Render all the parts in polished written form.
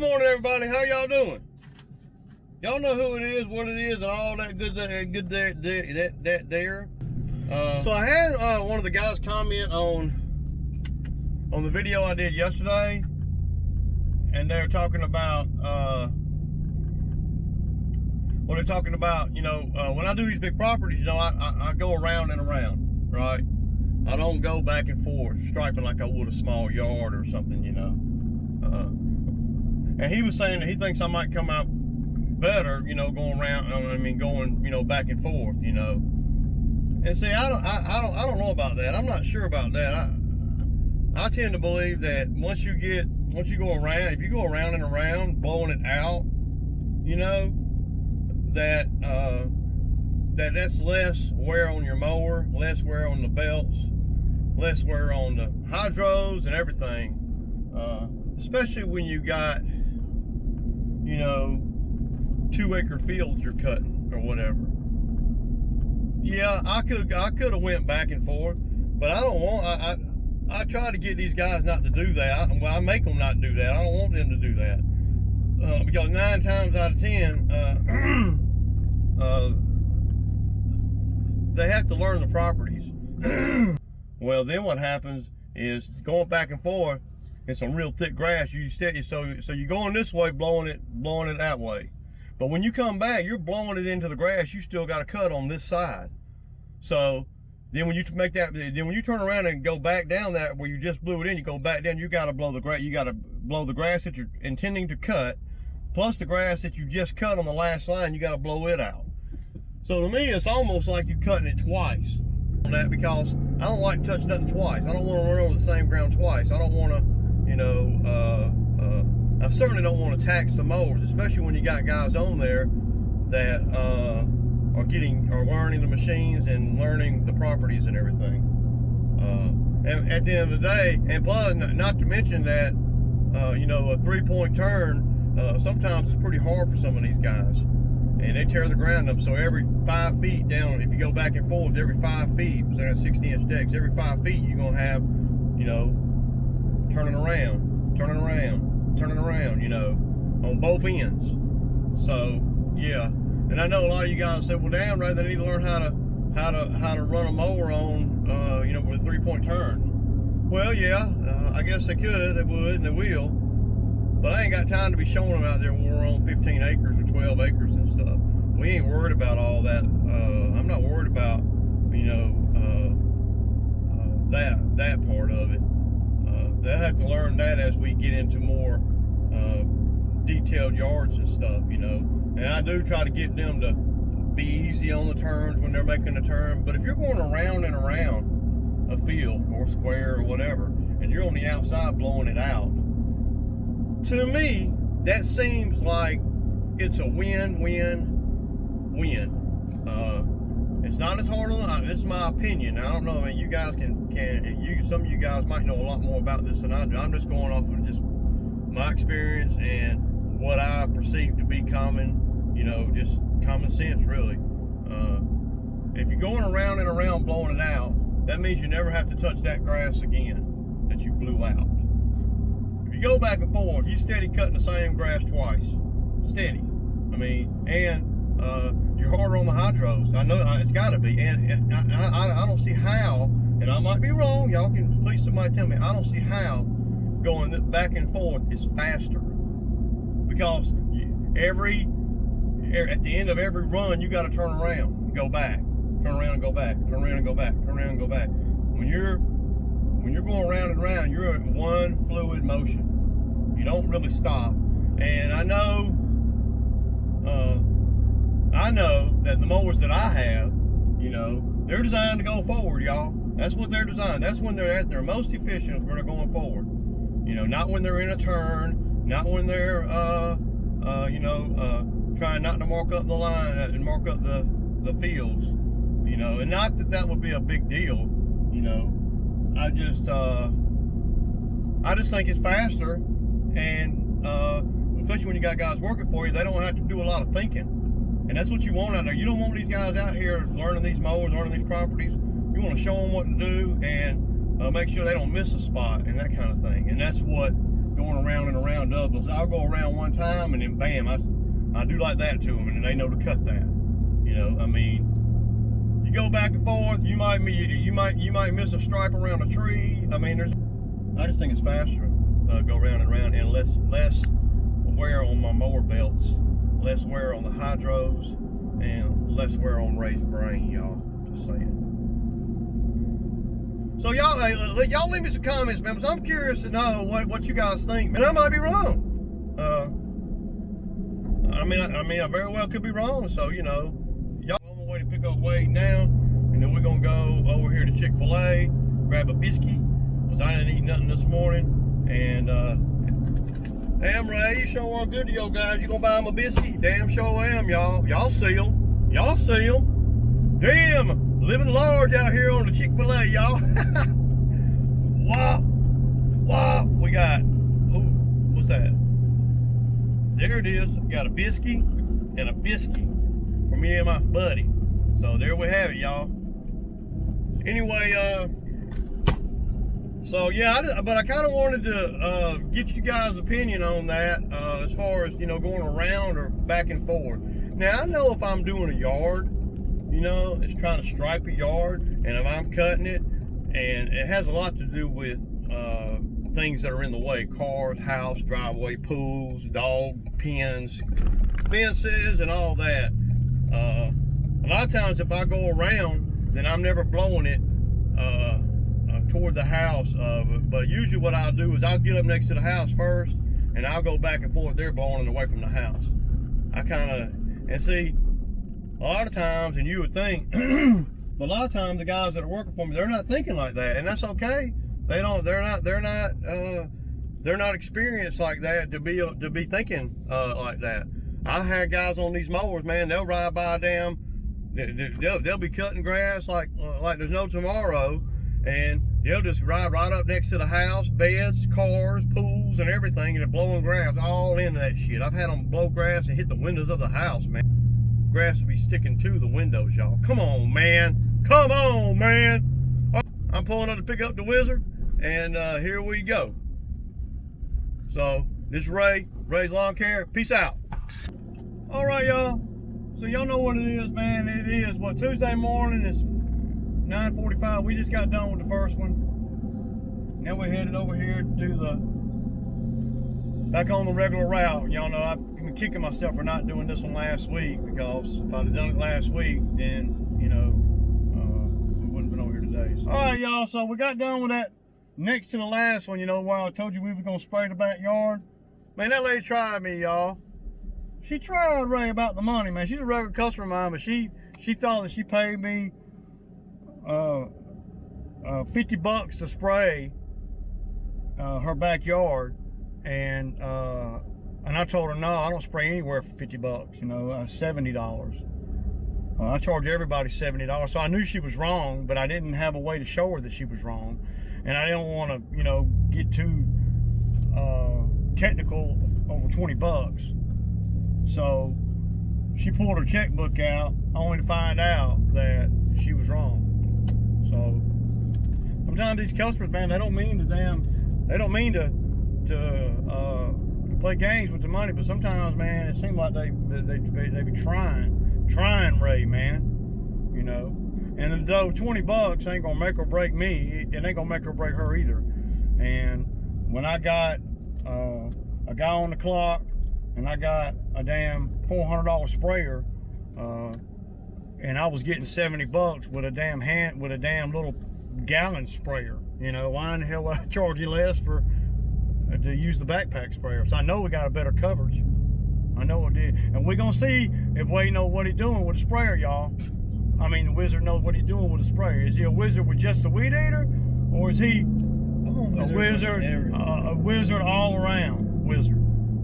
Good morning, everybody. How y'all doing? Y'all know who it is, what it is, and all that good there. So I had one of the guys comment on the video I did yesterday, and they're talking about you know, when I do these big properties, you know, I go around and around, right? I don't go back and forth striping like I would a small yard or something, you know. And he was saying that he thinks I might come out better, you know, going around. Going, you know, back and forth, you know. And see, I don't know about that. I'm not sure about that. I tend to believe that once you go around, if you go around and around, blowing it out, you know, that's less wear on your mower, less wear on the belts, less wear on the hydros and everything. Especially when you got, you know, 2-acre fields you're cutting or whatever. Yeah, I could have went back and forth, but I don't want. I try to get these guys not to do that. Well, I make them not do that. I don't want them to do that because 9 times out of 10, they have to learn the properties. Well, then what happens is going back and forth in some real thick grass. So you're going this way, blowing it that way. But when you come back, you're blowing it into the grass. You still got a cut on this side. So then when you make that, then when you turn around and go back down that where you just blew it in, you go back down. You got to blow the grass. You got to blow the grass that you're intending to cut, plus the grass that you just cut on the last line. You got to blow it out. So to me, it's almost like you're cutting it twice on that, because I don't like to touch nothing twice. I don't want to run over the same ground twice. I don't want to, you know. I certainly don't want to tax the mowers, especially when you got guys on there that are learning the machines and learning the properties and everything. And at the end of the day, and plus, not to mention that, you know, a 3-point turn sometimes is pretty hard for some of these guys, and they tear the ground up. So every 5 feet down, if you go back and forth, every 5 feet, so that's 60-inch decks. Every 5 feet, you're gonna have, you know, turning around, you know, on both ends. So yeah, and I know a lot of you guys say, well, damn right, they need to learn how to run a mower on, you know, with a 3-point turn. Well, yeah, I guess they could, they would, and they will. But I ain't got time to be showing them out there when we're on 15 acres or 12 acres and stuff. We ain't worried about all that. I'm not worried about, you know, that part of it. They'll have to learn that as we get into more detailed yards and stuff, you know. And I do try to get them to be easy on the turns when they're making a turn. But if you're going around and around a field or square or whatever, and you're on the outside blowing it out, to me, that seems like it's a win-win-win. It's not as hard on. This is my opinion. I don't know. I mean, you guys some of you guys might know a lot more about this than I do. I'm just going off of just my experience and what I perceive to be common, you know, just common sense, really. If you're going around and around blowing it out, that means you never have to touch that grass again that you blew out. If you go back and forth, you steady cutting the same grass twice, steady. I mean, and you're harder on the hydros. I know it's got to be, and I don't see how, and I might be wrong. Y'all can please somebody tell me. I don't see how going back and forth is faster, because at the end of every run, you got to turn around and go back, turn around and go back, turn around and go back, turn around and go back. When you're going around and around, you're in one fluid motion. You don't really stop. And I know that the mowers that I have, you know, they're designed to go forward, y'all. That's what they're designed. That's when they're at their most efficient, when they're going forward. You know, not when they're in a turn, not when they're, you know, trying not to mark up the line and mark up the fields, you know. And not that that would be a big deal, you know. I just think it's faster, and especially when you got guys working for you, they don't have to do a lot of thinking. And that's what you want out there. You don't want these guys out here learning these mowers, learning these properties. You want to show them what to do and make sure they don't miss a spot and that kind of thing. And that's what going around and around doubles. I'll go around one time and then bam, I do like that to them, and they know to cut that. You know, I mean, you go back and forth. You might miss a stripe around a tree. I mean, I just think it's faster. Go round and round, and less wear on my mower belts, less wear on the hydros, and less wear on Ray's brain, y'all. Just saying. So y'all, y'all leave me some comments, man, because I'm curious to know what you guys think. Man, I might be wrong. I mean, I very well could be wrong. So you know, y'all on my way to pick up Wade now, and then we're gonna go over here to Chick-fil-A, grab a biscuit, because I didn't eat nothing this morning. And damn, Ray, you sure are good to your guys. You gonna buy them a biscuit? Damn sure am, y'all. Y'all see them. Y'all see them. Damn, living large out here on the Chick-fil-A, y'all. Wow. Wow. We got, ooh, what's that? There it is. We got a biscuit and a biscuit for me and my buddy. So there we have it, y'all. Anyway, so yeah, but I kind of wanted to get you guys' opinion on that as far as, you know, going around or back and forth. Now I know if I'm doing a yard, you know, it's trying to stripe a yard, and if I'm cutting it, and it has a lot to do with things that are in the way: cars, house, driveway, pools, dog pens, fences, and all that. A lot of times if I go around, then I'm never blowing it toward the house, but usually what I'll do is I'll get up next to the house first, and I'll go back and forth there blowing it away from the house. I kind of, and see, a lot of times, and you would think, but a lot of times the guys that are working for me, they're not thinking like that, and that's okay. They're not experienced like that to be thinking like that. I had guys on these mowers, man, they'll ride by a damn, they'll be cutting grass like there's no tomorrow, and they'll just ride right up next to the house, beds, cars, pools, and everything, and they're blowing grass all into that shit. I've had them blow grass and hit the windows of the house, man. Grass will be sticking to the windows, y'all. Come on, man. Come on, man. Oh, I'm pulling up to pick up the Wizard, and here we go. So, this is Ray's Lawn Care. Peace out. All right, y'all. So, y'all know what it is, man. It is, what, Tuesday morning. It's 9:45. We just got done with the first one. Now we're headed over here to do back on the regular route. Y'all know I've been kicking myself for not doing this one last week, because if I'd have done it last week, then, you know, we wouldn't have been over here today. So. All right, y'all. So we got done with that next to the last one, you know, while I told you we were going to spray the backyard. Man, that lady tried me, y'all. She tried Ray about the money, man. She's a regular customer of mine, but she thought that she paid me $50 to spray her backyard, and I told her no, I don't spray anywhere for $50. You know, $70. I charge everybody $70, so I knew she was wrong, but I didn't have a way to show her that she was wrong, and I didn't want to, you know, get too technical over $20. So she pulled her checkbook out, only to find out that she was wrong. So sometimes these customers, man, they don't mean to play games with the money, but sometimes, man, it seems like they be trying Ray, man, you know. And though $20 ain't gonna make or break me, it ain't gonna make or break her either. And when I got a guy on the clock, and I got a damn $400 sprayer, and I was getting $70 with a damn little gallon sprayer. You know, why in the hell would I charge you less for to use the backpack sprayer? So I know we got a better coverage. I know it did, and we're gonna see if Wade knows what he's doing with the sprayer, y'all. I mean, the Wizard knows what he's doing with the sprayer. Is he a wizard with just a weed eater, or is he a wizard all around wizard?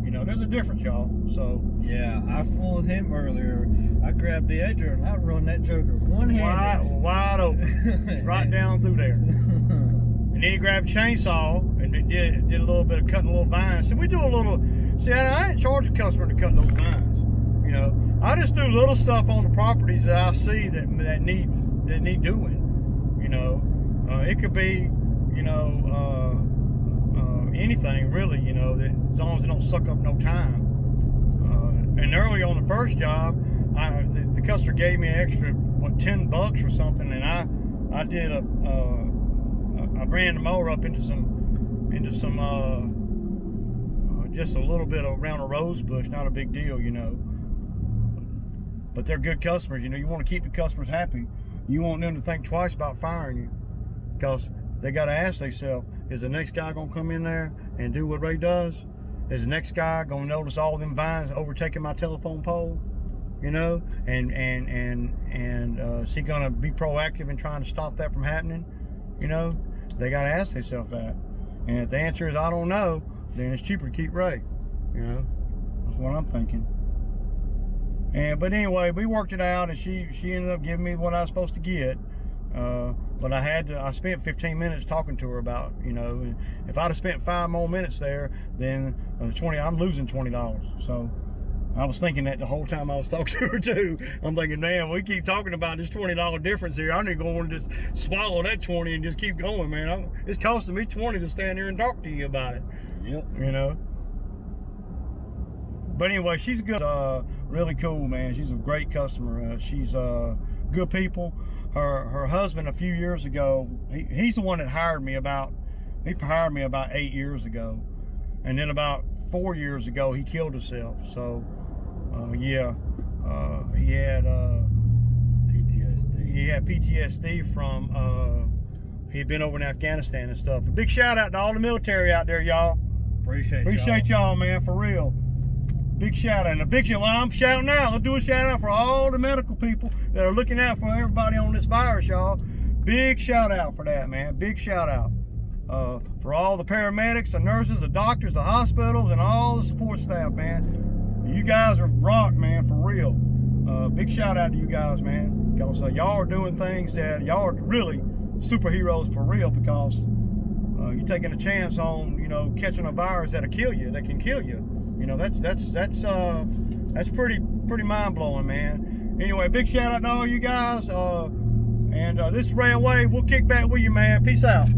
You know, there's a difference, y'all. So yeah, I fooled him earlier. I grabbed the edger and I run that joker one-handed, wide open, right down through there. And then he grabbed a chainsaw and did a little bit of cutting a little vines. So we do a little. See, I ain't charge the customer to cut those vines. You know, I just do little stuff on the properties that I see that need doing. You know, it could be, you know, anything really, you know, that, as long as it don't suck up no time. And early on the first job, the customer gave me an extra, what, $10 or something, and I did I ran the mower up into some just a little bit around a rose bush, not a big deal, you know. But they're good customers, you know. You want to keep the customers happy. You want them to think twice about firing you, because they got to ask themselves, is the next guy gonna come in there and do what Ray does? Is the next guy gonna notice all them vines overtaking my telephone pole? You know, and is he gonna be proactive in trying to stop that from happening? You know, they gotta ask themselves that. And if the answer is I don't know, then it's cheaper to keep Ray. You know, that's what I'm thinking. But anyway, we worked it out, and she ended up giving me what I was supposed to get. But I spent 15 minutes talking to her about, you know, and if I'd have spent 5 more minutes there, then I'm losing $20. So I was thinking that the whole time I was talking to her too. I'm thinking, man, we keep talking about this $20 difference here. I need to go and just swallow that 20 and just keep going, man. It's costing me 20 to stand here and talk to you about it. Yep. You know. But anyway, she's good, really cool, man. She's a great customer. She's good people. Her husband a few years ago, he's the one that hired me about 8 years ago, and then about 4 years ago he killed himself. So yeah, he had PTSD. He had PTSD from he'd been over in Afghanistan and stuff. A big shout out to all the military out there, y'all. Appreciate y'all, man, for real. Big shout out, and a big shout. Well, I'm shouting out. Let's do a shout out for all the medical people that are looking out for everybody on this virus, y'all. Big shout out for that, man. Big shout out for all the paramedics, the nurses, the doctors, the hospitals, and all the support staff, man. You guys are rock, man, for real. Big shout out to you guys, man, because y'all are doing things that y'all are really superheroes for real, because you're taking a chance on, you know, catching a virus that'll kill you, that can kill you. You know, that's pretty mind-blowing, man. Anyway, big shout out to all you guys. And this is Ray Away. We'll kick back with you, man. Peace out.